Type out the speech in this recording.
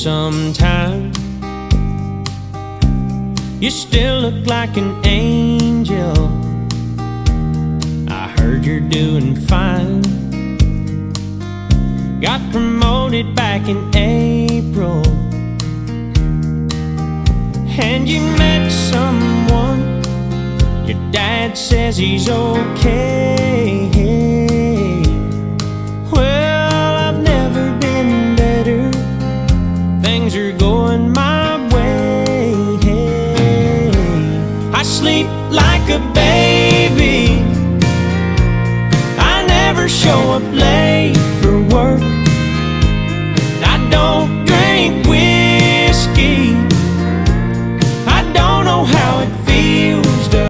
sometime. You still look like an angel. I heard you're doing fine. Got promoted back in April, and you met someone. Your dad says he's okay. Well, I've never been better. Things are going my way. I sleep like a baby. I never show up late for work. I don't drink whiskey.